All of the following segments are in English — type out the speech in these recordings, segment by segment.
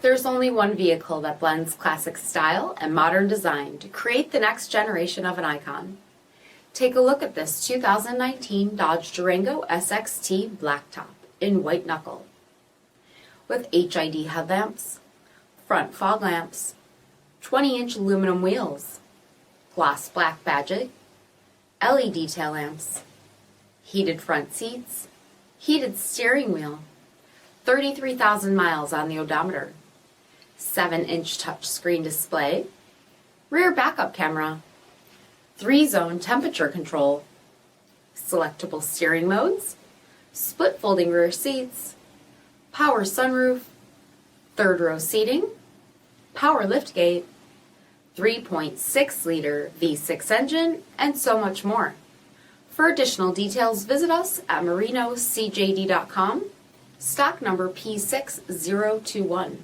There's only one vehicle that blends classic style and modern design to create the next generation of an icon. Take a look at this 2019 Dodge Durango SXT Blacktop in white knuckle. With HID headlamps, front fog lamps, 20-inch aluminum wheels, gloss black badging, LED tail lamps, heated front seats, heated steering wheel, 33,000 miles on the odometer, 7-inch touchscreen display, rear backup camera, 3-zone temperature control, selectable steering modes, split folding rear seats, power sunroof, third row seating, power liftgate, 3.6-liter V6 engine, and so much more. For additional details, visit us at marinocjd.com, stock number P6021.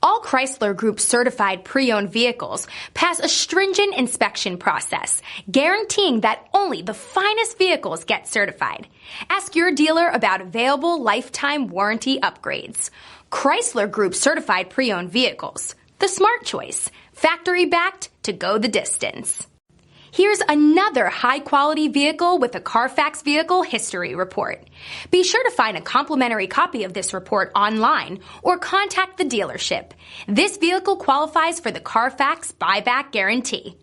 All Chrysler Group certified pre-owned vehicles pass a stringent inspection process, guaranteeing that only the finest vehicles get certified. Ask your dealer about available lifetime warranty upgrades. Chrysler Group certified pre-owned vehicles, the smart choice, factory backed to go the distance. Here's another high-quality vehicle with a Carfax Vehicle History Report. Be sure to find a complimentary copy of this report online or contact the dealership. This vehicle qualifies for the Carfax Buyback Guarantee.